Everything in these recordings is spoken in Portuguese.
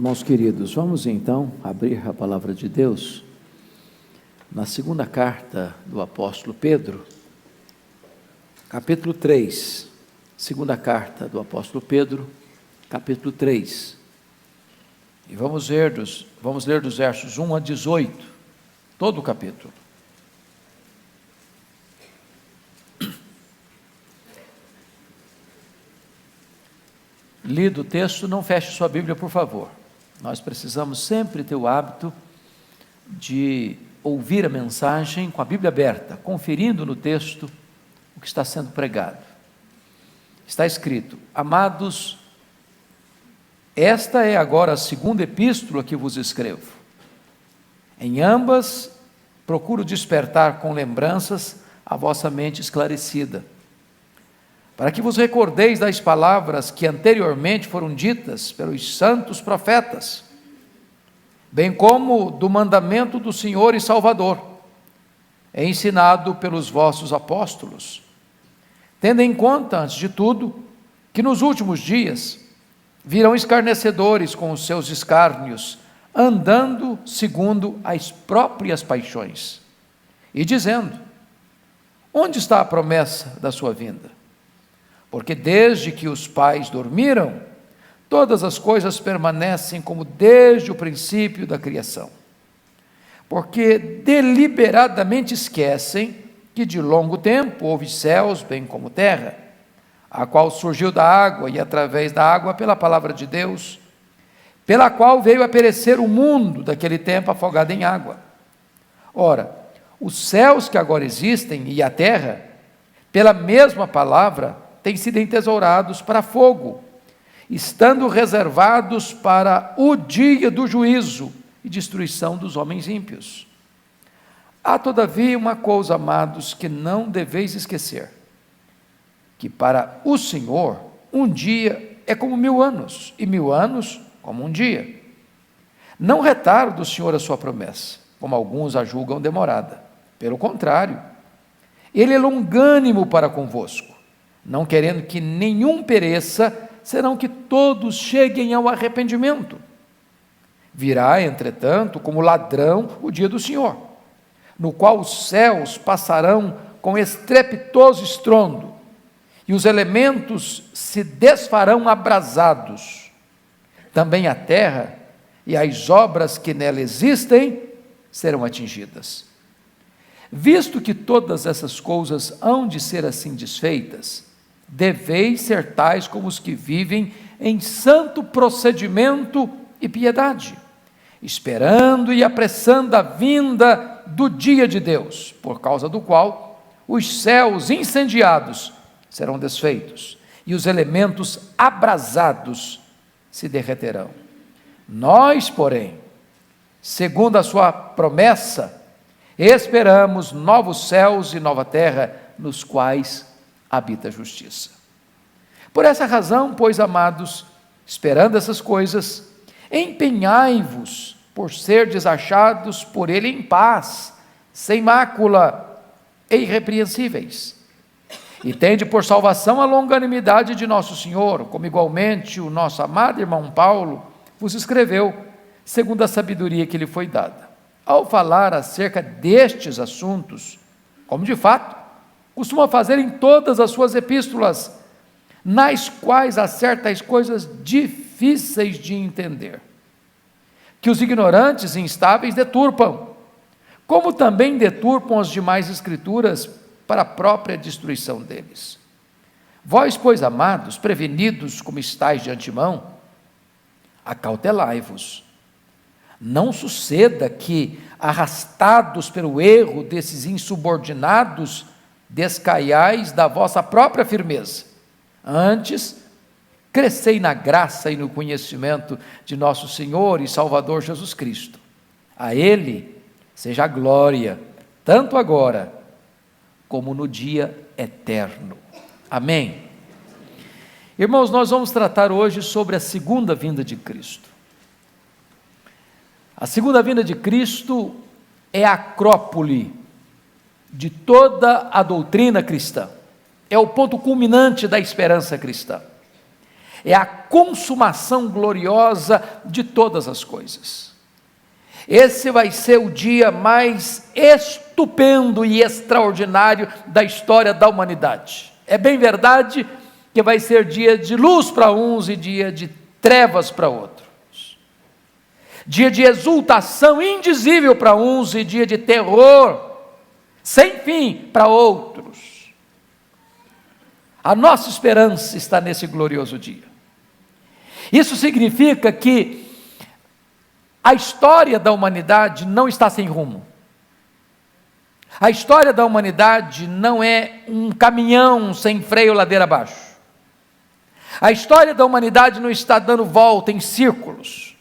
Irmãos queridos, vamos então abrir a palavra de Deus na segunda carta do apóstolo Pedro, capítulo 3, segunda carta do apóstolo Pedro, capítulo 3, e vamos ler dos versos 1 a 18, todo o capítulo. Lido o texto, não feche sua Bíblia, por favor. Nós precisamos sempre ter o hábito de ouvir a mensagem com a Bíblia aberta, conferindo no texto o que está sendo pregado. Está escrito: amados, esta é agora a segunda epístola que vos escrevo. Em ambas, procuro despertar com lembranças a vossa mente esclarecida, para que vos recordeis das palavras que anteriormente foram ditas pelos santos profetas, bem como do mandamento do Senhor e Salvador, ensinado pelos vossos apóstolos, tendo em conta, antes de tudo, que nos últimos dias virão escarnecedores com os seus escárnios, andando segundo as próprias paixões, e dizendo: onde está a promessa da sua vinda? Porque desde que os pais dormiram, todas as coisas permanecem como desde o princípio da criação. Porque deliberadamente esquecem que de longo tempo houve céus, bem como terra, a qual surgiu da água e através da água pela palavra de Deus, pela qual veio a perecer o mundo daquele tempo afogado em água. Ora, os céus que agora existem e a terra, pela mesma palavra, têm sido entesourados para fogo, estando reservados para o dia do juízo e destruição dos homens ímpios. Há todavia uma coisa, amados, que não deveis esquecer, que para o Senhor um dia é como 1000 anos, e 1000 anos como um dia. Não retarda o Senhor a sua promessa, como alguns a julgam demorada. Pelo contrário, Ele é longânimo para convosco, não querendo que nenhum pereça, senão que todos cheguem ao arrependimento. Virá, entretanto, como ladrão o dia do Senhor, no qual os céus passarão com estrepitoso estrondo, e os elementos se desfarão abrasados. Também a terra e as obras que nela existem serão atingidas. Visto que todas essas coisas hão de ser assim desfeitas, deveis ser tais como os que vivem em santo procedimento e piedade, esperando e apressando a vinda do dia de Deus, por causa do qual os céus incendiados serão desfeitos, e os elementos abrasados se derreterão. Nós, porém, segundo a sua promessa, esperamos novos céus e nova terra, nos quais habita a justiça. Por essa razão, pois, amados, esperando essas coisas, empenhai-vos por serdes achados por Ele em paz, sem mácula e irrepreensíveis. E tende por salvação a longanimidade de nosso Senhor, como igualmente o nosso amado irmão Paulo vos escreveu, segundo a sabedoria que lhe foi dada, ao falar acerca destes assuntos, como de fato costuma fazer em todas as suas epístolas, nas quais há certas coisas difíceis de entender, que os ignorantes e instáveis deturpam, como também deturpam as demais escrituras para a própria destruição deles. Vós, pois, amados, prevenidos como estáis de antemão, acautelai-vos. Não suceda que, arrastados pelo erro desses insubordinados, descaiais da vossa própria firmeza. Antes, crescei na graça e no conhecimento de nosso Senhor e Salvador Jesus Cristo. A Ele seja a glória, tanto agora como no dia eterno. Amém. Irmãos, nós vamos tratar hoje sobre a segunda vinda de Cristo. A segunda vinda de Cristo é a acrópole de toda a doutrina cristã, é o ponto culminante da esperança cristã. é a consumação gloriosa de todas as coisas. Esse vai ser o dia mais estupendo e extraordinário da história da humanidade. É bem verdade que vai ser dia de luz para uns e dia de trevas para outros. Dia de exultação indizível para uns e dia de terror sem fim para outros. A nossa esperança está nesse glorioso dia. Isso significa que a história da humanidade não está sem rumo. A história da humanidade não é um caminhão sem freio ladeira abaixo. A história da humanidade não está dando volta em círculos.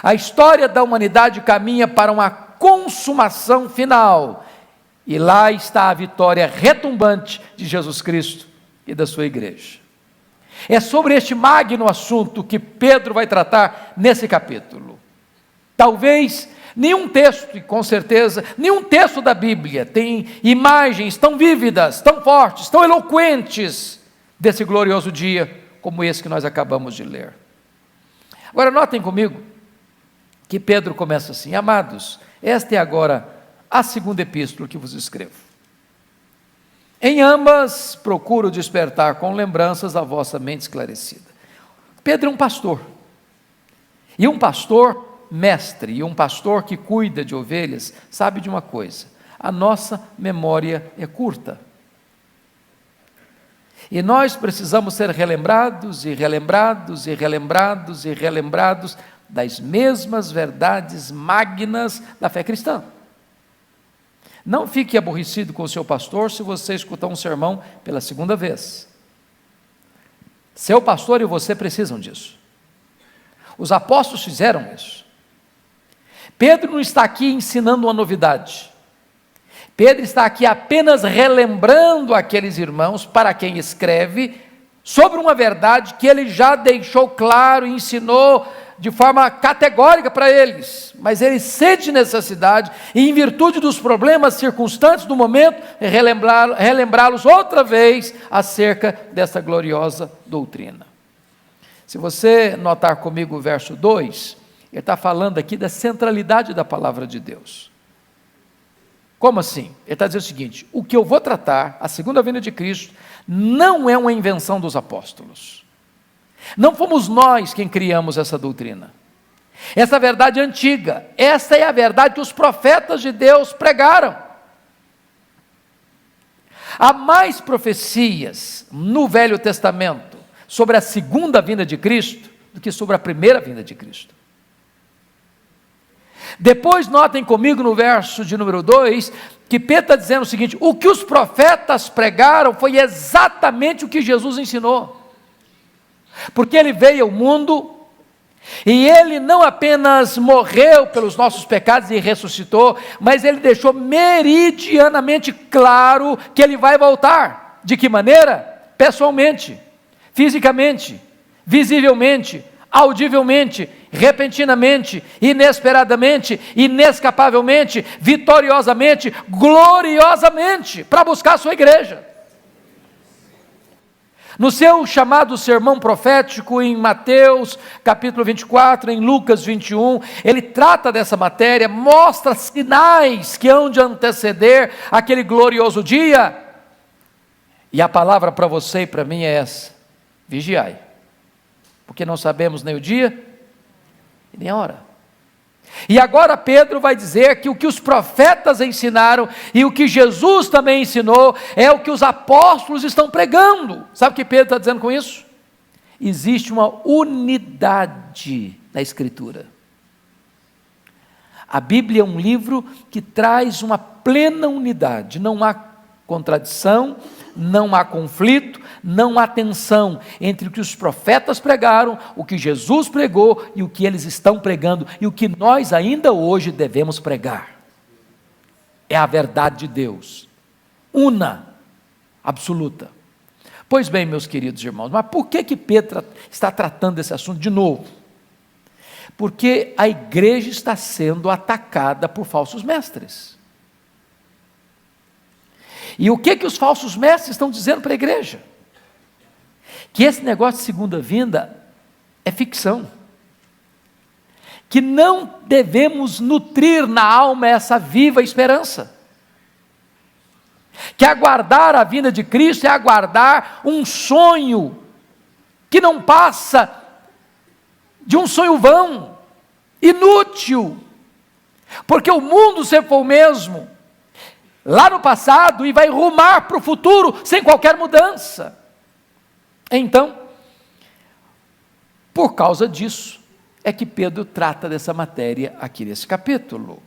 A história da humanidade caminha para uma consumação final. E lá está a vitória retumbante de Jesus Cristo e da sua igreja. É sobre este magno assunto que Pedro vai tratar nesse capítulo. Talvez nenhum texto, e com certeza, nenhum texto da Bíblia tem imagens tão vívidas, tão fortes, tão eloquentes desse glorioso dia, como esse que nós acabamos de ler. Agora notem comigo, que Pedro começa assim: amados, esta é agora a segunda epístola que vos escrevo. Em ambas procuro despertar com lembranças a vossa mente esclarecida. Pedro é um pastor, e um pastor mestre, e um pastor que cuida de ovelhas, sabe de uma coisa: a nossa memória é curta. E nós precisamos ser relembrados, e relembrados, e relembrados, e relembrados das mesmas verdades magnas da fé cristã. Não fique aborrecido com o seu pastor se você escutar um sermão pela segunda vez. Seu pastor e você precisam disso. Os apóstolos fizeram isso. Pedro não está aqui ensinando uma novidade. Pedro está aqui apenas relembrando aqueles irmãos para quem escreve sobre uma verdade que ele já deixou claro e ensinou de forma categórica para eles, mas ele sente necessidade, e em virtude dos problemas circunstantes do momento, relembrá-los outra vez acerca dessa gloriosa doutrina. Se você notar comigo o verso 2, ele está falando aqui da centralidade da palavra de Deus. Como assim? Ele está dizendo o seguinte: o que eu vou tratar, a segunda vinda de Cristo, não é uma invenção dos apóstolos. Não fomos nós quem criamos essa doutrina. Essa verdade antiga, essa é a verdade que os profetas de Deus pregaram. Há mais profecias no Velho Testamento sobre a segunda vinda de Cristo do que sobre a primeira vinda de Cristo. Depois notem comigo no verso de número 2, que Pedro está dizendo o seguinte: o que os profetas pregaram foi exatamente o que Jesus ensinou. Porque ele veio ao mundo, e ele não apenas morreu pelos nossos pecados e ressuscitou, mas ele deixou meridianamente claro que ele vai voltar. De que maneira? Pessoalmente, fisicamente, visivelmente, audivelmente, repentinamente, inesperadamente, inescapavelmente, vitoriosamente, gloriosamente, para buscar a sua igreja. No seu chamado sermão profético em Mateus capítulo 24, em Lucas 21, ele trata dessa matéria, mostra sinais que hão de anteceder aquele glorioso dia. E a palavra para você e para mim é essa: vigiai, porque não sabemos nem o dia e nem a hora. E agora Pedro vai dizer que o que os profetas ensinaram e o que Jesus também ensinou é o que os apóstolos estão pregando. Sabe o que Pedro está dizendo com isso? Existe uma unidade na Escritura. A Bíblia é um livro que traz uma plena unidade. Não há contradição, não há conflito, não há tensão entre o que os profetas pregaram, o que Jesus pregou e o que eles estão pregando e o que nós ainda hoje devemos pregar. É a verdade de Deus, una, absoluta. Pois bem, meus queridos irmãos, mas por que Pedro está tratando desse assunto de novo? Porque a igreja está sendo atacada por falsos mestres. E o que os falsos mestres estão dizendo para a igreja? que esse negócio de segunda vinda é ficção, que não devemos nutrir na alma essa viva esperança, que aguardar a vinda de Cristo é aguardar um sonho que não passa de um sonho vão, inútil, porque o mundo sempre foi o mesmo, lá no passado, e vai rumar para o futuro sem qualquer mudança. Então, por causa disso, é que Pedro trata dessa matéria aqui nesse capítulo,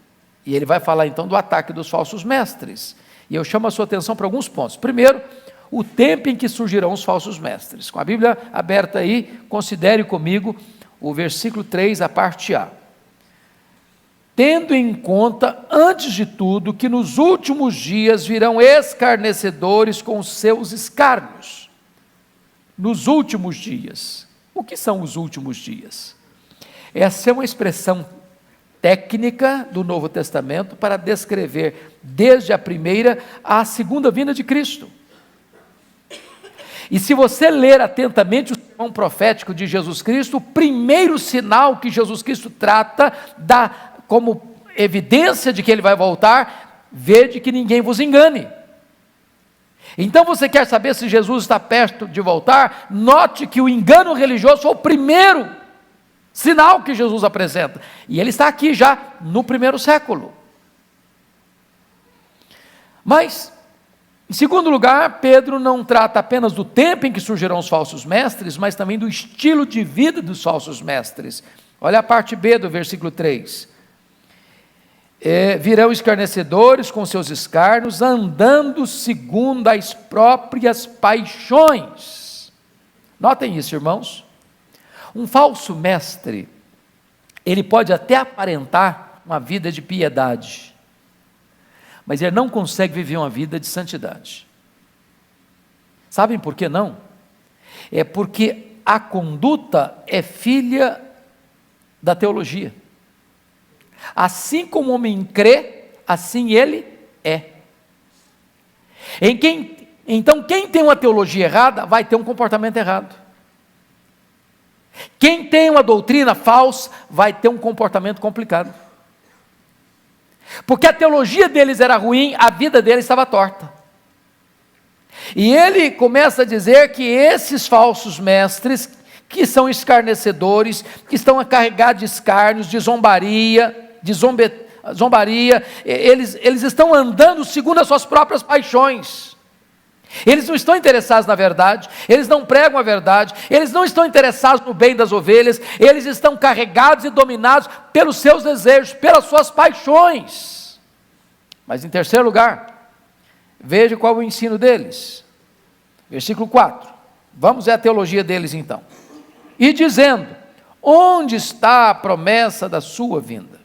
e ele vai falar então do ataque dos falsos mestres, e eu chamo a sua atenção para alguns pontos. Primeiro, o tempo em que surgirão os falsos mestres. Com a Bíblia aberta aí, considere comigo o versículo 3, a parte A. Tendo em conta, antes de tudo, que nos últimos dias virão escarnecedores com os seus escárnios. Nos últimos dias. O que são os últimos dias? Essa é uma expressão técnica do Novo Testamento para descrever desde a primeira à segunda vinda de Cristo. E se você ler atentamente o sermão profético de Jesus Cristo, o primeiro sinal que Jesus Cristo trata como evidência de que ele vai voltar, vede que ninguém vos engane. Então você quer saber se Jesus está perto de voltar? Note que o engano religioso foi o primeiro sinal que Jesus apresenta, e ele está aqui já no primeiro século. Mas, em segundo lugar, Pedro não trata apenas do tempo em que surgirão os falsos mestres, mas também do estilo de vida dos falsos mestres. Olha a parte B do versículo 3. Virão escarnecedores com seus escárnios, andando segundo as próprias paixões. Notem isso, irmãos. Um falso mestre, ele pode até aparentar uma vida de piedade, mas ele não consegue viver uma vida de santidade. Sabem por que não? É porque a conduta é filha da teologia. Assim como o homem crê, assim ele é. Então, quem tem uma teologia errada, vai ter um comportamento errado. Quem tem uma doutrina falsa, vai ter um comportamento complicado. Porque a teologia deles era ruim, a vida deles estava torta. E ele começa a dizer que esses falsos mestres, que são escarnecedores, que estão carregados de escárnios, de zombaria, eles estão andando segundo as suas próprias paixões. Eles não estão interessados na verdade, eles não pregam a verdade, eles não estão interessados no bem das ovelhas, eles estão carregados e dominados pelos seus desejos, pelas suas paixões. Mas em terceiro lugar, veja qual é o ensino deles. Versículo 4, vamos ver a teologia deles então. E dizendo, onde está a promessa da sua vinda?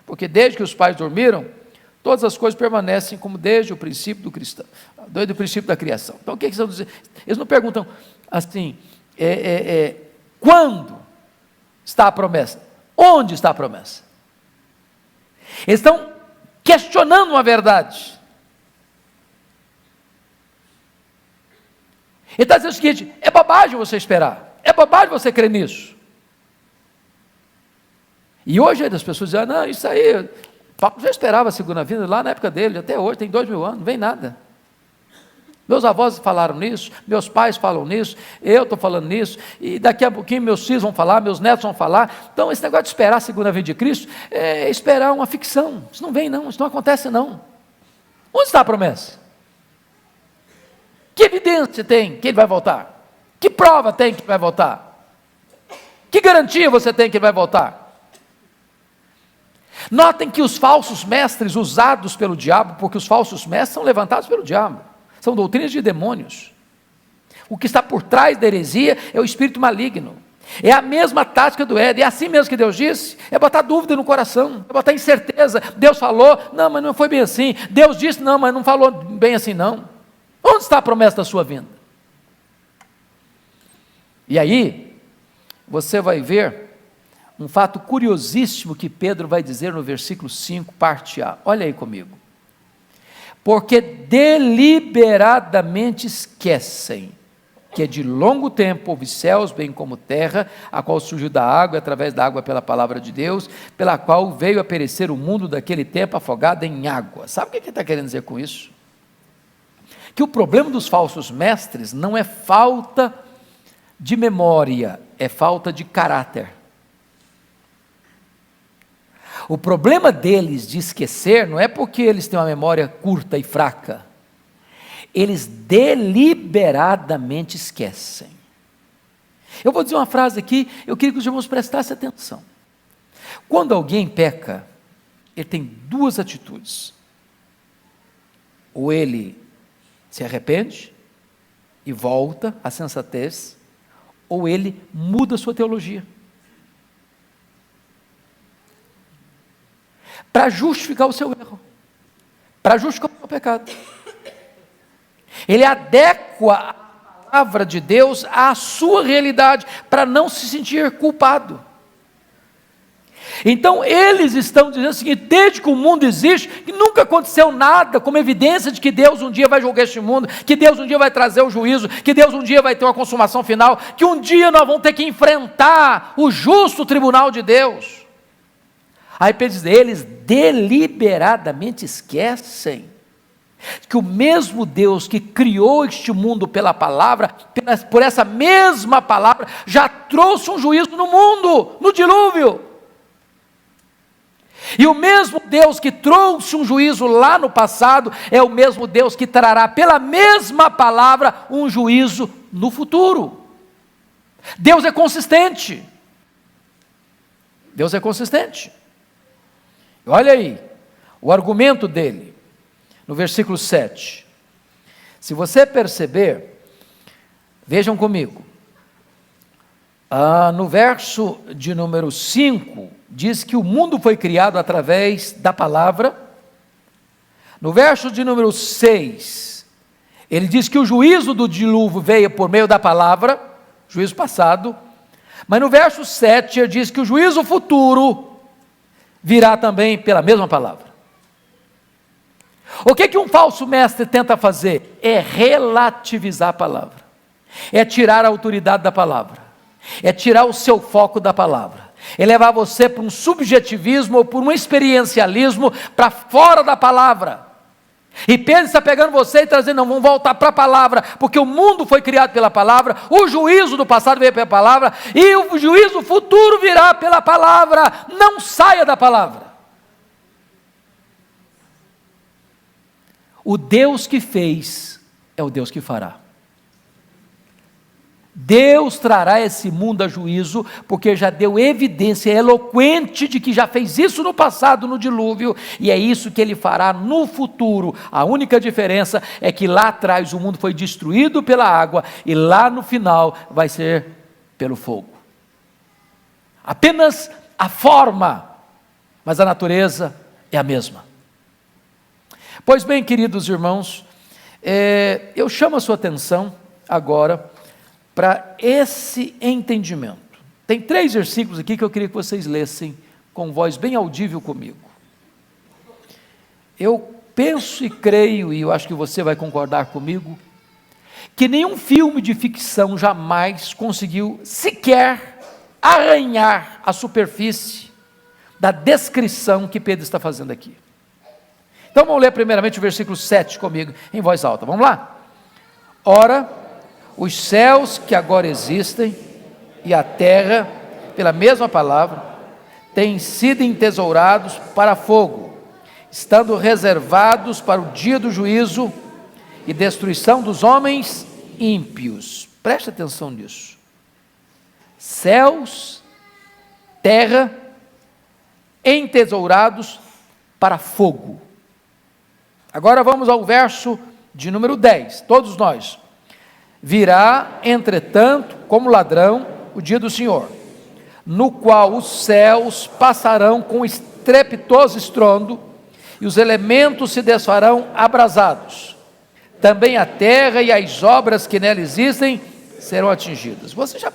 Porque desde que os pais dormiram, todas as coisas permanecem como desde o princípio do cristão, desde o princípio da criação. Então o que eles estão dizendo? Eles não perguntam assim, quando está a promessa? Onde está a promessa? Eles estão questionando uma verdade. Ele está dizendo o seguinte, é bobagem você esperar, é bobagem você crer nisso. E hoje as pessoas dizem, não, isso aí, Paulo já esperava a segunda vinda, lá na época dele, até hoje, tem 2000 anos, não vem nada. Meus avós falaram nisso, meus pais falam nisso, eu estou falando nisso, e daqui a pouquinho meus filhos vão falar, meus netos vão falar. Então esse negócio de esperar a segunda vinda de Cristo, é esperar uma ficção, isso não vem não, isso não acontece não. Onde está a promessa? Que evidência tem que ele vai voltar? Que prova tem que ele vai voltar? Que garantia você tem que ele vai voltar? Notem que os falsos mestres usados pelo diabo, porque os falsos mestres são levantados pelo diabo, são doutrinas de demônios. O que está por trás da heresia é o espírito maligno. É a mesma tática do Éden, é assim mesmo que Deus disse, é botar dúvida no coração, é botar incerteza. Deus falou, não, mas não foi bem assim. Deus disse, não, mas não falou bem assim não. Onde está a promessa da sua vinda? E aí, você vai ver um fato curiosíssimo que Pedro vai dizer no versículo 5, parte A. Olha aí comigo. Porque deliberadamente esquecem que é de longo tempo, houve céus bem como terra, a qual surgiu da água, e através da água pela palavra de Deus, pela qual veio a perecer o mundo daquele tempo afogado em água. Sabe o que ele está querendo dizer com isso? Que o problema dos falsos mestres não é falta de memória, é falta de caráter. O problema deles de esquecer não é porque eles têm uma memória curta e fraca. Eles deliberadamente esquecem. Eu vou dizer uma frase aqui, eu queria que os irmãos prestassem atenção. Quando alguém peca, ele tem duas atitudes. Ou ele se arrepende e volta à sensatez, ou ele muda a sua teologia. Para justificar o seu erro, para justificar o seu pecado. Ele adequa a palavra de Deus à sua realidade, para não se sentir culpado. Então eles estão dizendo o seguinte: desde que o mundo existe, que nunca aconteceu nada, como evidência de que Deus um dia vai julgar este mundo, que Deus um dia vai trazer o juízo, que Deus um dia vai ter uma consumação final, que um dia nós vamos ter que enfrentar o justo tribunal de Deus. Aí eles deliberadamente esquecem que o mesmo Deus que criou este mundo pela palavra, por essa mesma palavra, já trouxe um juízo no mundo, no dilúvio. E o mesmo Deus que trouxe um juízo lá no passado, é o mesmo Deus que trará pela mesma palavra um juízo no futuro. Deus é consistente. Deus é consistente. Olha aí, o argumento dele, no versículo 7. Se você perceber, vejam comigo, no verso de número 5, diz que o mundo foi criado através da palavra. No verso de número 6, ele diz que o juízo do dilúvio veio por meio da palavra, juízo passado. Mas no verso 7, ele diz que o juízo futuro virá também pela mesma palavra. O que um falso mestre tenta fazer? É relativizar a palavra, é tirar a autoridade da palavra, é tirar o seu foco da palavra, é levar você para um subjetivismo ou por um experiencialismo para fora da palavra. E Pedro está pegando você e trazendo: não, vamos voltar para a palavra, porque o mundo foi criado pela palavra, o juízo do passado veio pela palavra, e o juízo futuro virá pela palavra. Não saia da palavra. O Deus que fez é o Deus que fará. Deus trará esse mundo a juízo, porque já deu evidência eloquente de que já fez isso no passado, no dilúvio, e é isso que ele fará no futuro. A única diferença é que lá atrás o mundo foi destruído pela água, e lá no final vai ser pelo fogo. Apenas a forma, mas a natureza é a mesma. Pois bem, queridos irmãos, eu chamo a sua atenção agora para esse entendimento. Tem 3 versículos aqui que eu queria que vocês lessem com voz bem audível comigo. Eu penso e creio, e eu acho que você vai concordar comigo, que nenhum filme de ficção jamais conseguiu sequer arranhar a superfície da descrição que Pedro está fazendo aqui. Então vamos ler primeiramente o versículo 7 comigo, em voz alta. Vamos lá? Ora, os céus que agora existem e a terra, pela mesma palavra, têm sido entesourados para fogo, estando reservados para o dia do juízo e destruição dos homens ímpios. Preste atenção nisso. Céus, terra, entesourados para fogo. Agora vamos ao verso de número 10, todos nós. Virá, entretanto, como ladrão, o dia do Senhor, no qual os céus passarão com estrepitoso estrondo, e os elementos se desfarão abrasados. Também a terra e as obras que nela existem serão atingidas. Você já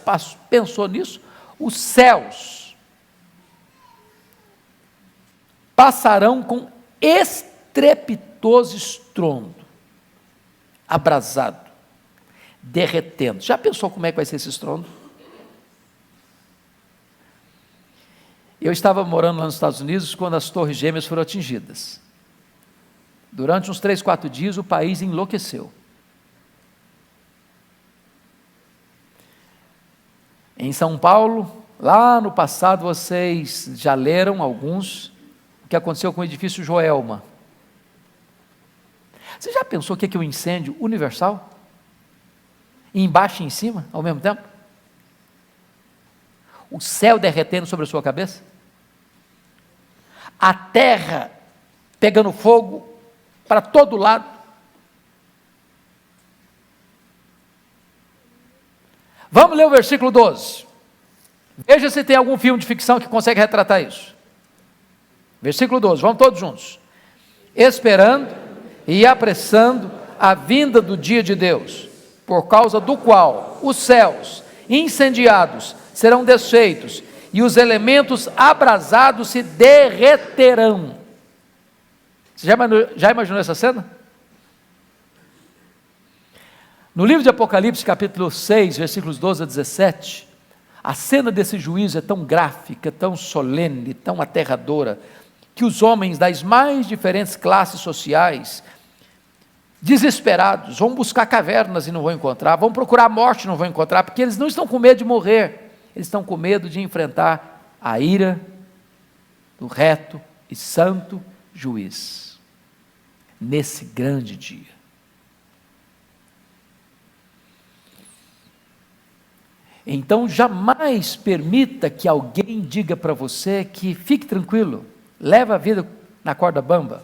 pensou nisso? Os céus passarão com estrepitoso estrondo, abrasado. derretendo. Já pensou como é que vai ser esse estrondo? Eu estava morando lá nos Estados Unidos quando as Torres Gêmeas foram atingidas. Durante uns 3, 4 dias o país enlouqueceu. Em São Paulo, lá no passado, vocês já leram alguns, o que aconteceu com o edifício Joelma. Você já pensou o que é um incêndio universal? Embaixo e em cima, ao mesmo tempo? O céu derretendo sobre a sua cabeça? A terra pegando fogo para todo lado? Vamos ler o versículo 12. Veja se tem algum filme de ficção que consegue retratar isso. Versículo 12, vamos todos juntos. Esperando e apressando a vinda do dia de Deus, por causa do qual os céus incendiados serão desfeitos e os elementos abrasados se derreterão. Você já imaginou essa cena? No livro de Apocalipse, capítulo 6, versículos 12 a 17, a cena desse juízo é tão gráfica, tão solene, tão aterradora, que os homens das mais diferentes classes sociais, desesperados, vão buscar cavernas e não vão encontrar, vão procurar a morte e não vão encontrar, porque eles não estão com medo de morrer, eles estão com medo de enfrentar a ira do reto e santo juiz, nesse grande dia. Então jamais permita que alguém diga para você que fique tranquilo, leva a vida na corda bamba,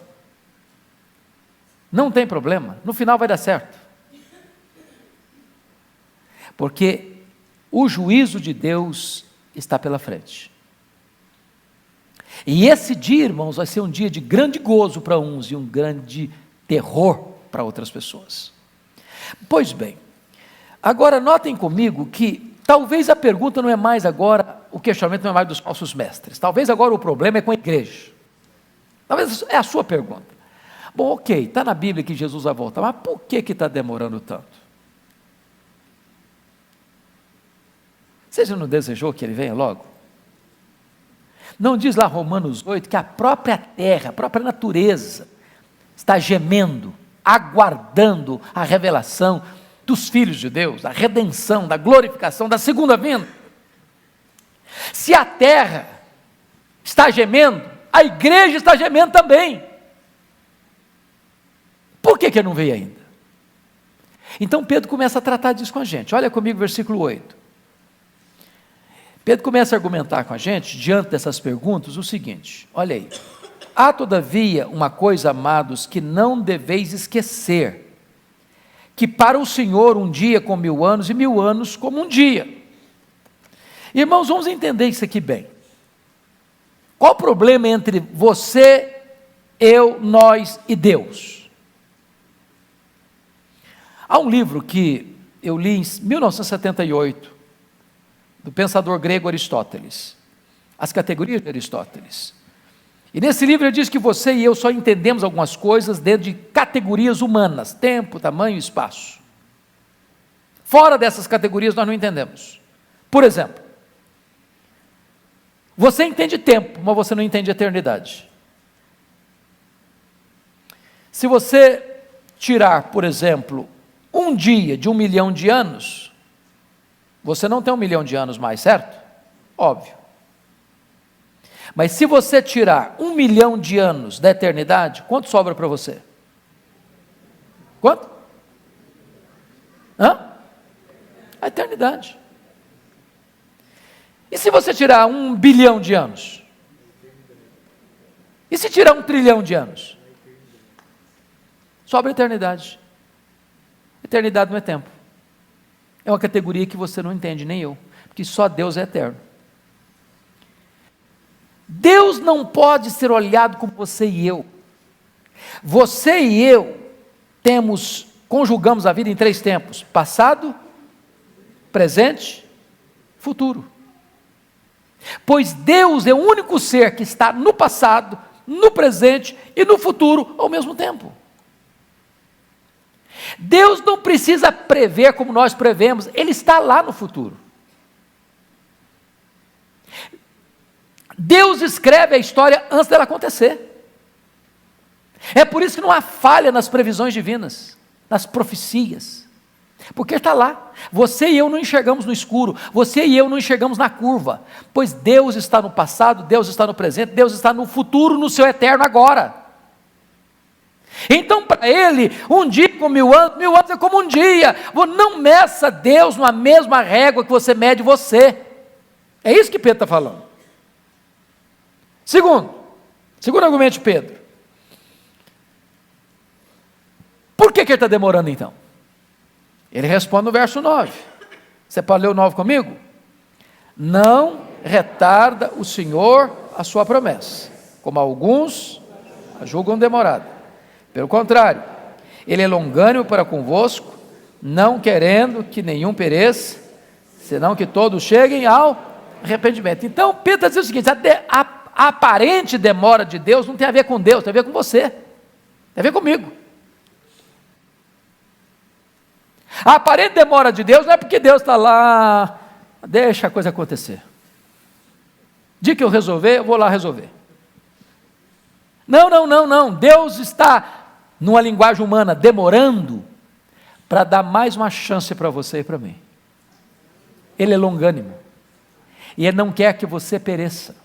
não tem problema, no final vai dar certo, porque o juízo de Deus está pela frente, e esse dia, irmãos, vai ser um dia de grande gozo para uns e um grande terror para outras pessoas. Pois bem, agora notem comigo que talvez a pergunta não é mais agora, o questionamento não é mais dos falsos mestres, talvez agora o problema é com a igreja, talvez é a sua pergunta. Bom, ok, está na Bíblia que Jesus vai voltar, mas por que está demorando tanto? Você já não desejou que ele venha logo? Não diz lá Romanos 8 que a própria terra, a própria natureza está gemendo, aguardando a revelação dos filhos de Deus, da redenção, da glorificação, da segunda vinda? Se a terra está gemendo, a igreja está gemendo também. Por que ele não veio ainda? Então Pedro começa a tratar disso com a gente. Olha comigo o versículo 8. Pedro começa a argumentar com a gente, diante dessas perguntas, o seguinte, olha aí. Há todavia uma coisa, amados, que não deveis esquecer, que para o Senhor um dia como 1000 anos, e 1000 anos como um dia. Irmãos, vamos entender isso aqui bem. Qual o problema entre você, eu, nós e Deus? Há um livro que eu li em 1978, do pensador grego Aristóteles, As Categorias de Aristóteles. E nesse livro ele diz que você e eu só entendemos algumas coisas dentro de categorias humanas, tempo, tamanho e espaço. Fora dessas categorias nós não entendemos. Por exemplo, você entende tempo, mas você não entende eternidade. Se você tirar, por exemplo, um dia de 1 milhão de anos, você não tem 1 milhão de anos mais, certo? Óbvio. Mas se você tirar 1 milhão de anos da eternidade, quanto sobra para você? Quanto? A eternidade. E se você tirar 1 bilhão de anos? E se tirar 1 trilhão de anos? Sobra a eternidade. Eternidade não é tempo. É uma categoria que você não entende, nem eu, porque só Deus é eterno. Deus não pode ser olhado como você e eu. Você e eu conjugamos a vida em 3 tempos: passado, presente, futuro. Pois Deus é o único ser que está no passado, no presente e no futuro ao mesmo tempo. Deus não precisa prever como nós prevemos, Ele está lá no futuro. Deus escreve a história antes dela acontecer. É por isso que não há falha nas previsões divinas, nas profecias, porque está lá. Você e eu não enxergamos no escuro, você e eu não enxergamos na curva, pois Deus está no passado, Deus está no presente, Deus está no futuro, no seu eterno agora. Então para Ele, um dia com 1000 anos é como um dia. Não meça Deus numa mesma régua que você mede você. É isso que Pedro está falando. Segundo argumento de Pedro. Por que ele está demorando então? Ele responde no verso 9. Você pode ler o 9 comigo? Não retarda o Senhor a sua promessa, como alguns a julgam demorada. Pelo contrário, Ele é longânimo para convosco, não querendo que nenhum pereça, senão que todos cheguem ao arrependimento. Então Pedro está dizendo o seguinte: a aparente demora de Deus não tem a ver com Deus, tem a ver com você, tem a ver comigo. A aparente demora de Deus não é porque Deus está lá, deixa a coisa acontecer. De que eu resolver, eu vou lá resolver. Não. Deus está, numa linguagem humana, demorando para dar mais uma chance para você e para mim. Ele é longânimo. E Ele não quer que você pereça.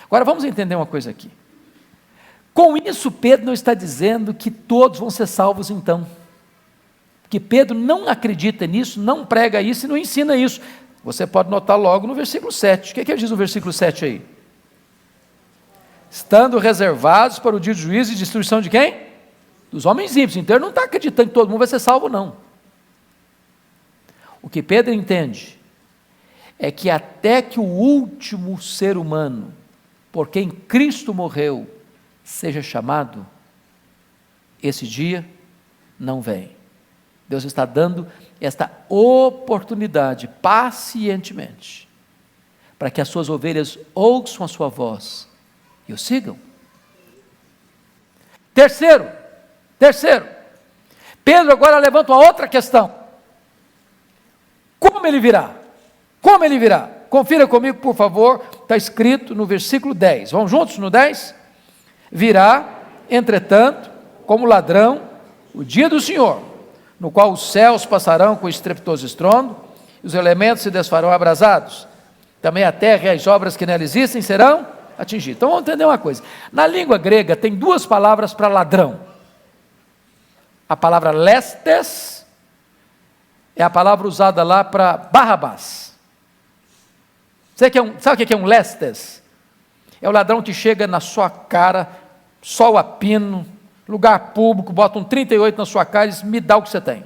Agora vamos entender uma coisa aqui. Com isso, Pedro não está dizendo que todos vão ser salvos então. Porque Pedro não acredita nisso, não prega isso e não ensina isso. Você pode notar logo no versículo 7. O que ele diz no versículo 7 aí? Estando reservados para o dia do juízo e destruição de quem? Dos homens ímpios. Então ele não está acreditando que todo mundo vai ser salvo, não. O que Pedro entende é que até que o último ser humano, por quem Cristo morreu, seja chamado, esse dia não vem. Deus está dando esta oportunidade pacientemente, para que as suas ovelhas ouçam a sua voz e o sigam. Terceiro, Pedro agora levanta uma outra questão. Como ele virá? Confira comigo, por favor, está escrito no versículo 10. Vamos juntos no 10? Virá, entretanto, como ladrão, o dia do Senhor, no qual os céus passarão com estrepitoso estrondo, e os elementos se desfarão abrasados. Também a terra e as obras que nela existem serão atingidas. Então vamos entender uma coisa. Na língua grega tem duas palavras para ladrão. A palavra lestes é a palavra usada lá para Barrabás. Sabe o que é um lestes? É o ladrão que chega na sua cara, sol a pino, lugar público, bota um 38 na sua cara e diz: me dá o que você tem.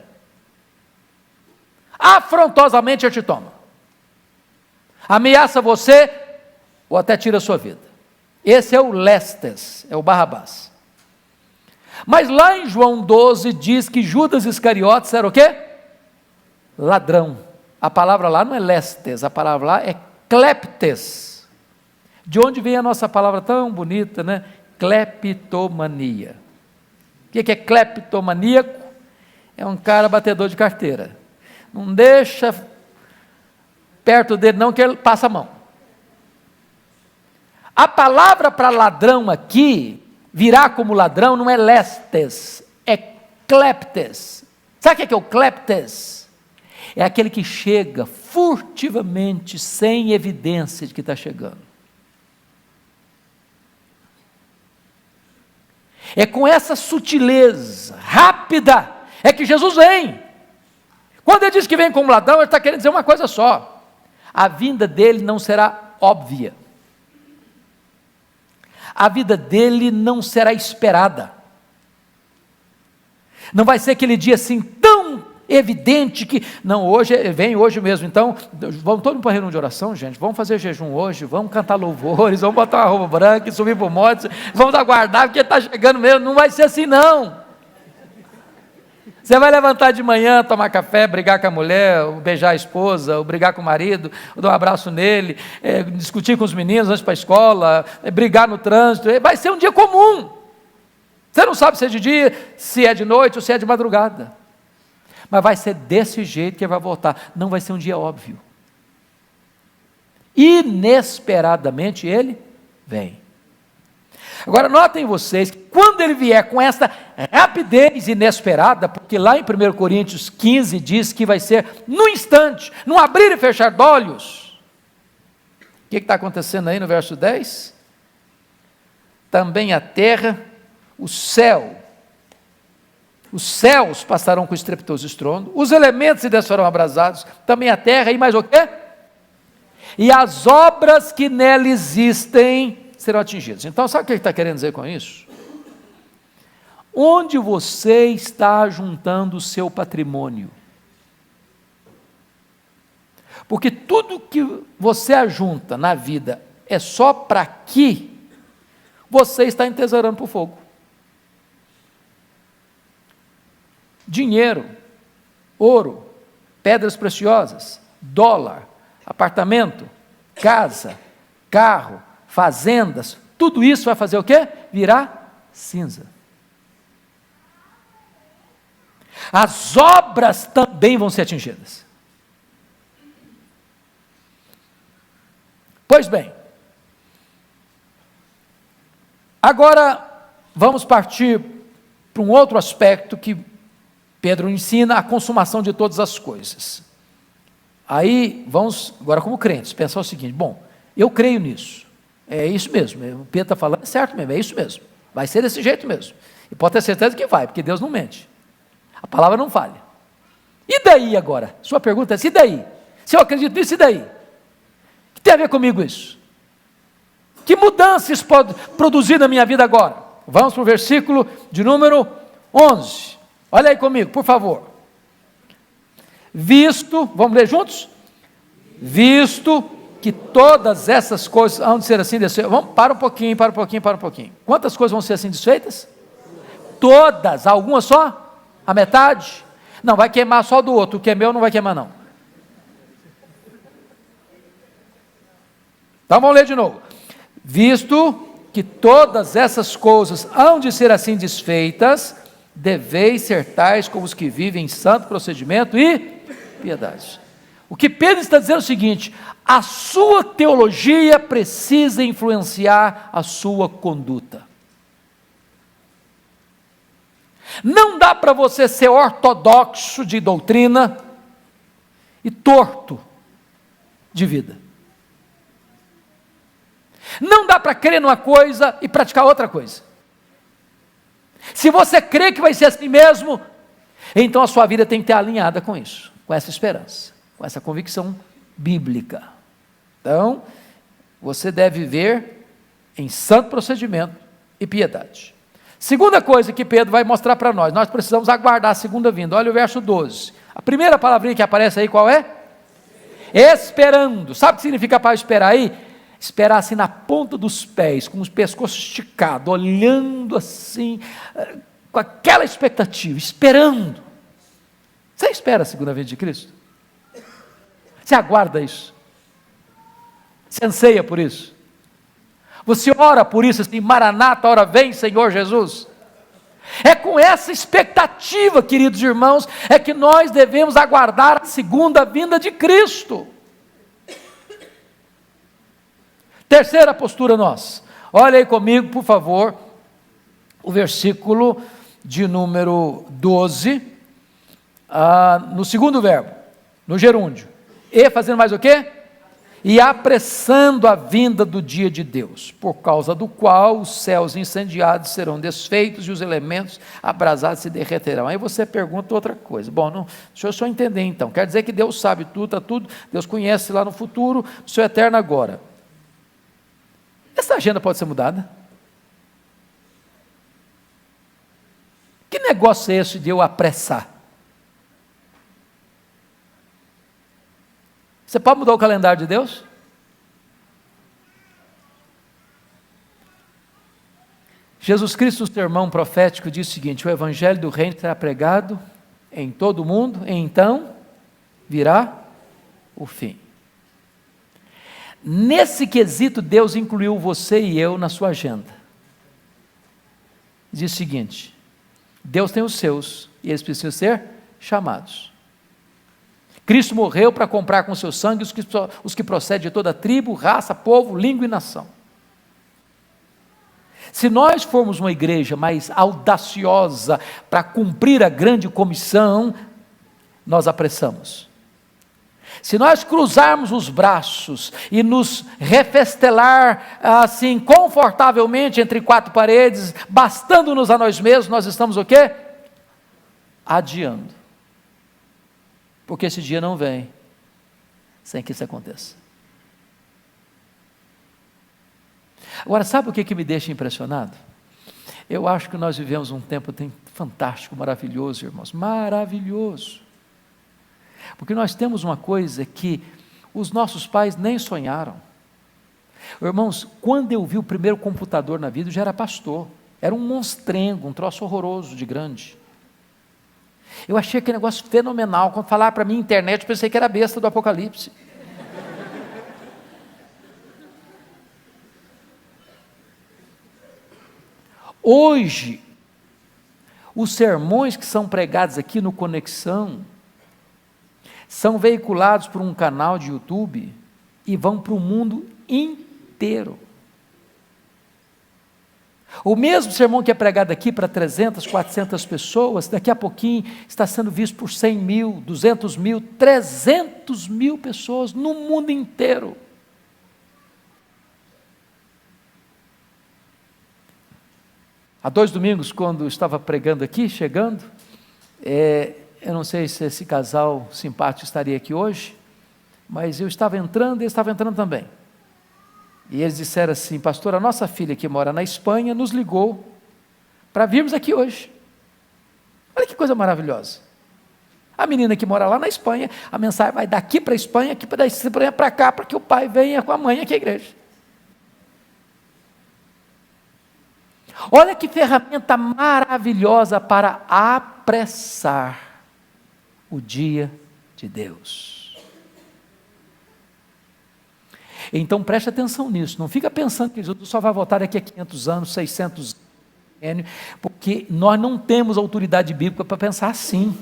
Afrontosamente ele te toma. Ameaça você ou até tira a sua vida. Esse é o lestes, é o Barrabás. Mas lá em João 12 diz que Judas Iscariotes era o quê? Ladrão. A palavra lá não é lestes, a palavra lá é cleptes. De onde vem a nossa palavra tão bonita, né? Cleptomania. O que é cleptomaníaco? É um cara batedor de carteira. Não deixa perto dele não, que ele passa a mão. A palavra para ladrão aqui, virar como ladrão, não é lestes, é cleptes. Sabe o que é o cleptes? É aquele que chega furtivamente, sem evidência de que está chegando. É com essa sutileza rápida é que Jesus vem. Quando ele diz que vem como ladrão, ele está querendo dizer uma coisa só: a vinda dele não será óbvia, a vida dele não será esperada, não vai ser aquele dia assim tão evidente que, não, hoje, vem hoje mesmo, então, vamos todo mundo para a reunião de oração, gente, vamos fazer jejum hoje, vamos cantar louvores, vamos botar uma roupa branca e subir para o monte, vamos aguardar, porque está chegando mesmo. Não vai ser assim não. Você vai levantar de manhã, tomar café, brigar com a mulher, ou beijar a esposa, ou brigar com o marido, ou dar um abraço nele, discutir com os meninos antes para a escola, brigar no trânsito, vai ser um dia comum. Você não sabe se é de dia, se é de noite ou se é de madrugada. Mas vai ser desse jeito que ele vai voltar. Não vai ser um dia óbvio. Inesperadamente ele vem. Agora notem vocês que quando ele vier com essa rapidez inesperada, porque lá em 1 Coríntios 15 diz que vai ser no instante, num abrir e fechar de olhos. O que está acontecendo aí no verso 10? Também a terra, o céu, os céus passarão com estrepitoso estrondo, os elementos se desfarão abrasados, também a terra e mais o quê? E as obras que nela existem serão atingidas. Então, sabe o que ele está querendo dizer com isso? Onde você está juntando o seu patrimônio? Porque tudo que você ajunta na vida é só para que você está entesourando para o fogo. Dinheiro, ouro, pedras preciosas, dólar, apartamento, casa, carro, fazendas, tudo isso vai fazer o quê? Virar cinza. As obras também vão ser atingidas. Pois bem, agora vamos partir para um outro aspecto que Pedro ensina, a consumação de todas as coisas. Aí vamos, agora como crentes, pensar o seguinte: bom, eu creio nisso, é isso mesmo, o Pedro está falando, é certo mesmo, é isso mesmo, vai ser desse jeito mesmo, e pode ter certeza que vai, porque Deus não mente, a palavra não falha. E daí agora? Sua pergunta é: e daí? Se eu acredito nisso, e daí? O que tem a ver comigo isso? Que mudanças pode produzir na minha vida agora? Vamos para o versículo de número 11, olha aí comigo, por favor. Visto, vamos ler juntos? Visto que todas essas coisas vão ser assim desfeitas. Vamos, para um pouquinho. Quantas coisas vão ser assim desfeitas? Todas, algumas só? A metade? Não, vai queimar só do outro, o que é meu não vai queimar não. Então vamos ler de novo. Visto que todas essas coisas hão de ser assim desfeitas, deveis ser tais como os que vivem em santo procedimento e piedade. O que Pedro está dizendo é o seguinte: a sua teologia precisa influenciar a sua conduta. Não dá para você ser ortodoxo de doutrina e torto de vida. Não dá para crer numa coisa e praticar outra coisa. Se você crê que vai ser assim mesmo, então a sua vida tem que estar alinhada com isso, com essa esperança, com essa convicção bíblica. Então, você deve viver em santo procedimento e piedade. Segunda coisa que Pedro vai mostrar para nós precisamos aguardar a segunda vinda. Olha o verso 12. A primeira palavrinha que aparece aí qual é? Esperando. Sabe o que significa para esperar aí? Esperar assim na ponta dos pés, com os pescoços esticados, olhando assim, com aquela expectativa, esperando. Você espera a segunda vinda de Cristo? Você aguarda isso? Você anseia por isso? Você ora por isso assim: Maranata, ora vem Senhor Jesus? É com essa expectativa, queridos irmãos, é que nós devemos aguardar a segunda vinda de Cristo. Terceira postura nossa, olha aí comigo por favor, o versículo de número 12, no segundo verbo, no gerúndio, e fazendo mais o quê? E apressando a vinda do dia de Deus, por causa do qual os céus incendiados serão desfeitos e os elementos abrasados se derreterão. Aí você pergunta outra coisa: bom, não, deixa eu só entender então, quer dizer que Deus sabe tudo, está tudo, Deus conhece lá no futuro, o seu eterno agora. Essa agenda pode ser mudada? Que negócio é esse de eu apressar? Você pode mudar o calendário de Deus? Jesus Cristo, no sermão profético, diz o seguinte: o evangelho do reino será pregado em todo o mundo, e então virá o fim. Nesse quesito, Deus incluiu você e eu na sua agenda. Diz o seguinte: Deus tem os seus, e eles precisam ser chamados. Cristo morreu para comprar com seu sangue os que procedem de toda tribo, raça, povo, língua e nação. Se nós formos uma igreja mais audaciosa para cumprir a grande comissão, nós apressamos. Se nós cruzarmos os braços e nos refestelar assim confortavelmente entre quatro paredes, bastando-nos a nós mesmos, nós estamos o quê? Adiando. Porque esse dia não vem sem que isso aconteça. Agora, sabe o que me deixa impressionado? Eu acho que nós vivemos um tempo fantástico, maravilhoso, irmãos, maravilhoso. Porque nós temos uma coisa que os nossos pais nem sonharam. Irmãos, quando eu vi o primeiro computador na vida, eu já era pastor. Era um monstrengo, um troço horroroso de grande. Eu achei aquele negócio fenomenal. Quando falaram para mim internet, eu pensei que era a besta do Apocalipse. Hoje, os sermões que são pregados aqui no Conexão são veiculados por um canal de YouTube e vão para o mundo inteiro. O mesmo sermão que é pregado aqui para 300, 400 pessoas, daqui a pouquinho está sendo visto por 100 mil, 200 mil, 300 mil pessoas no mundo inteiro. Há 2 domingos, quando eu estava pregando aqui, chegando, eu não sei se esse casal simpático estaria aqui hoje, mas eu estava entrando e eles estavam entrando também. E eles disseram assim: pastor, a nossa filha que mora na Espanha nos ligou para virmos aqui hoje. Olha que coisa maravilhosa. A menina que mora lá na Espanha, a mensagem vai daqui para a Espanha, aqui para a Espanha para cá, para que o pai venha com a mãe aqui à igreja. Olha que ferramenta maravilhosa para apressar o dia de Deus. Então preste atenção nisso, não fica pensando que Jesus só vai voltar daqui a 500 anos, 600 anos, porque nós não temos autoridade bíblica para pensar assim.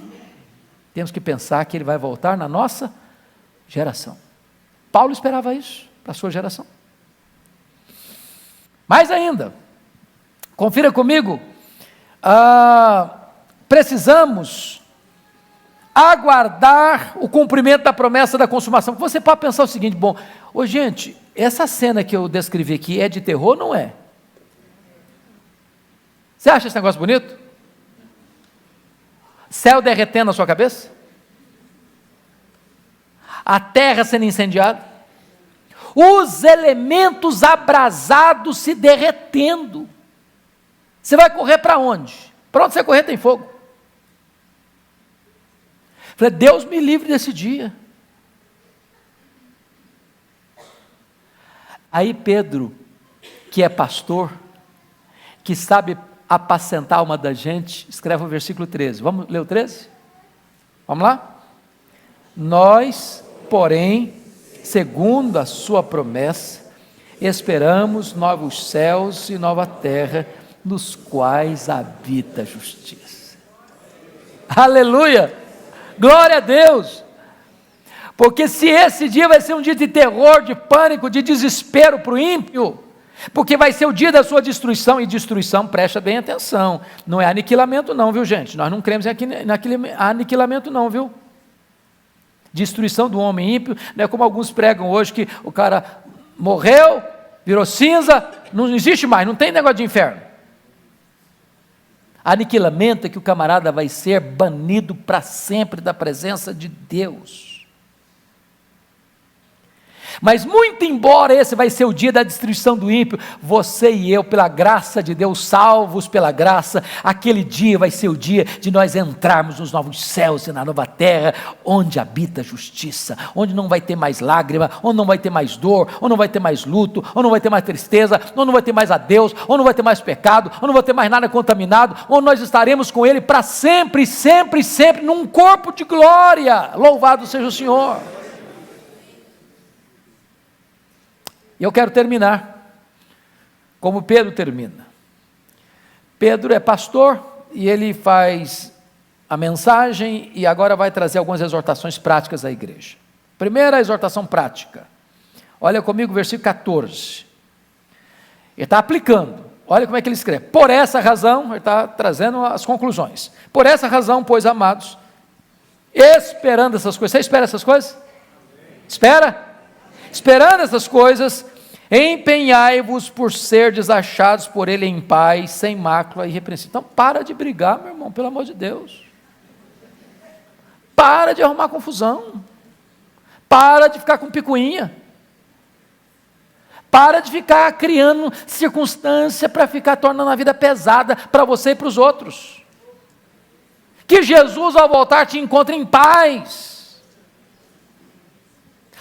Temos que pensar que Ele vai voltar na nossa geração. Paulo esperava isso para a sua geração. Mais ainda, confira comigo, precisamos aguardar o cumprimento da promessa da consumação. Você pode pensar o seguinte: bom, gente, essa cena que eu descrevi aqui é de terror ou não é? Você acha esse negócio bonito? Céu derretendo na sua cabeça? A terra sendo incendiada? Os elementos abrasados se derretendo. Você vai correr para onde? Para onde você correr tem fogo. Falei, Deus me livre desse dia. Aí Pedro, que é pastor, que sabe apacentar a alma da gente, escreve o versículo 13. Vamos ler o 13? Vamos lá? Nós, porém, segundo a sua promessa, esperamos novos céus e nova terra, nos quais habita a justiça. Aleluia! Glória a Deus! Porque se esse dia vai ser um dia de terror, de pânico, de desespero para o ímpio, porque vai ser o dia da sua destruição, e destruição, presta bem atenção, não é aniquilamento não, viu gente? Nós não cremos naquele aniquilamento não, viu? Destruição do homem ímpio, não é como alguns pregam hoje, que o cara morreu, virou cinza, não existe mais, não tem negócio de inferno. Aniquilamento é que o camarada vai ser banido para sempre da presença de Deus. Mas muito embora esse vai ser o dia da destruição do ímpio, você e eu, pela graça de Deus, salvos pela graça, aquele dia vai ser o dia de nós entrarmos nos novos céus e na nova terra, onde habita a justiça, onde não vai ter mais lágrima, onde não vai ter mais dor, onde não vai ter mais luto, onde não vai ter mais tristeza, onde não vai ter mais adeus, onde não vai ter mais pecado, onde não vai ter mais nada contaminado, onde nós estaremos com Ele para sempre, sempre, sempre, num corpo de glória. Louvado seja o Senhor. E eu quero terminar como Pedro termina. Pedro é pastor e ele faz a mensagem e agora vai trazer algumas exortações práticas à igreja. Primeira exortação prática. Olha comigo o versículo 14. Ele está aplicando. Olha como é que ele escreve. Por essa razão, ele está trazendo as conclusões. Por essa razão, pois, amados, esperando essas coisas. Você espera essas coisas? Espera? Esperando essas coisas, empenhai-vos por serdes achados por ele em paz, sem mácula e irrepreensível. Então, para de brigar, meu irmão, pelo amor de Deus. Para de arrumar confusão. Para de ficar com picuinha. Para de ficar criando circunstância para ficar tornando a vida pesada para você e para os outros. Que Jesus, ao voltar, te encontre em paz.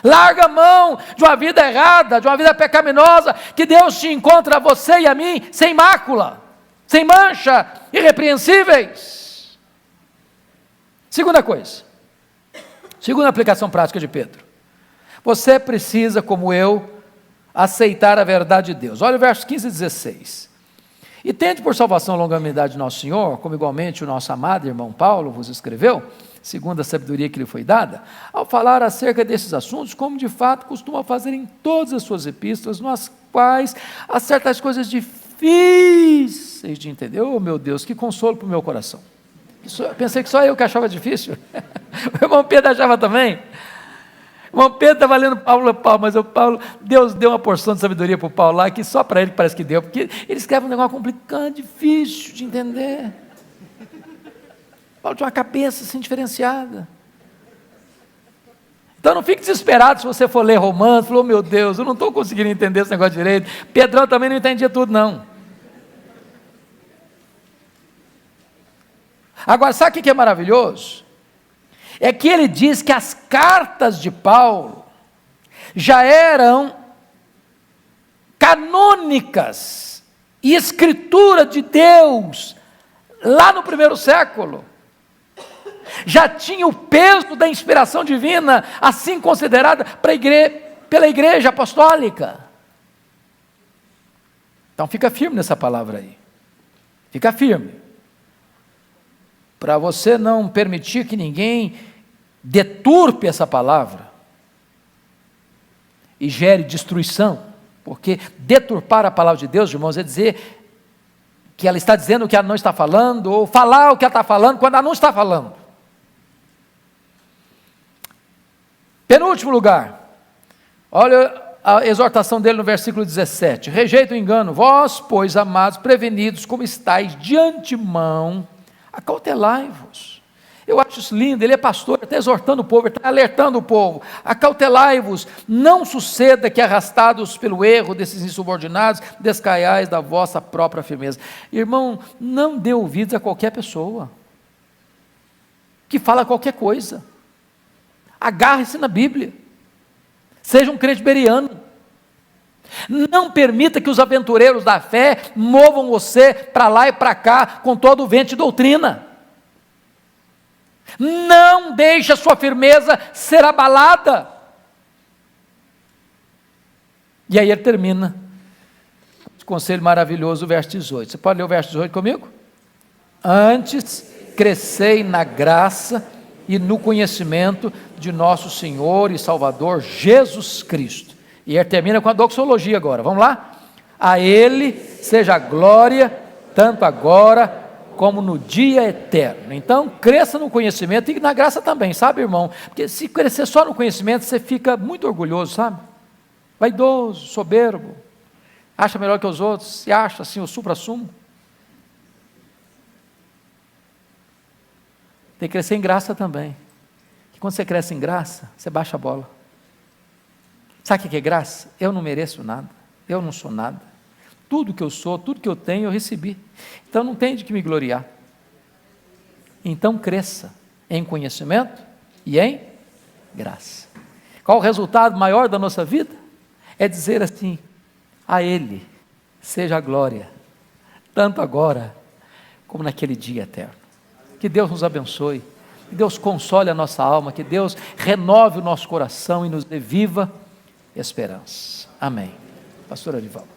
Larga a mão de uma vida errada, de uma vida pecaminosa. Que Deus te encontre a você e a mim sem mácula, sem mancha, irrepreensíveis. Segunda coisa, segunda aplicação prática de Pedro. Você precisa, como eu, aceitar a verdade de Deus. Olha o verso 15 e 16. E tende por salvação a longanimidade de nosso Senhor, como igualmente o nosso amado irmão Paulo vos escreveu, segundo a sabedoria que lhe foi dada, ao falar acerca desses assuntos, como de fato costuma fazer em todas as suas epístolas, nas quais há certas coisas difíceis de entender. Oh, meu Deus, que consolo para o meu coração. Pensei que só eu que achava difícil. O irmão Pedro achava também. O irmão Pedro estava lendo Paulo, mas o Paulo, Deus deu uma porção de sabedoria para o Paulo lá, que só para ele parece que deu, porque ele escreve um negócio complicado, difícil de entender. Paulo tinha uma cabeça assim diferenciada. Então não fique desesperado se você for ler Romanos, falou, meu Deus, eu não estou conseguindo entender esse negócio direito. Pedrão também não entendia tudo, não. Agora, sabe o que é maravilhoso? É que ele diz que as cartas de Paulo já eram canônicas e escritura de Deus lá no primeiro século. Já tinha o peso da inspiração divina, assim considerada pela igreja apostólica. Então fica firme nessa palavra aí. Fica firme. Para você não permitir que ninguém deturpe essa palavra e gere destruição, porque deturpar a palavra de Deus, irmãos, é dizer que ela está dizendo o que ela não está falando, ou falar o que ela está falando quando ela não está falando. Penúltimo lugar, olha a exortação dele no versículo 17, rejeita o engano, vós, pois, amados, prevenidos como estáis de antemão, acautelai-vos. Eu acho isso lindo, ele é pastor, está exortando o povo, ele está alertando o povo, acautelai-vos, não suceda que arrastados pelo erro desses insubordinados, descaiais da vossa própria firmeza. Irmão, não dê ouvidos a qualquer pessoa, que fala qualquer coisa, agarre-se na Bíblia, seja um crente bereano, não permita que os aventureiros da fé movam você para lá e para cá com todo o vento de doutrina. Não deixe a sua firmeza ser abalada. E aí ele termina esse conselho maravilhoso, o verso 18. Você pode ler o verso 18 comigo? Antes crescei na graça e no conhecimento de nosso Senhor e Salvador Jesus Cristo. E ele termina com a doxologia agora, vamos lá? A Ele seja a glória, tanto agora como no dia eterno. Então, cresça no conhecimento e na graça também, sabe, irmão? Porque se crescer só no conhecimento, você fica muito orgulhoso, sabe? Vaidoso, soberbo, acha melhor que os outros, se acha assim o supra-sumo. Tem que crescer em graça também. E quando você cresce em graça, você baixa a bola. Sabe o que é graça? Eu não mereço nada, eu não sou nada. Tudo que eu sou, tudo que eu tenho, eu recebi. Então não tem de que me gloriar. Então cresça em conhecimento e em graça. Qual o resultado maior da nossa vida? É dizer assim, a Ele seja a glória, tanto agora como naquele dia eterno. Que Deus nos abençoe, que Deus console a nossa alma, que Deus renove o nosso coração e nos dê viva esperança. Amém. Pastor Arivaldo.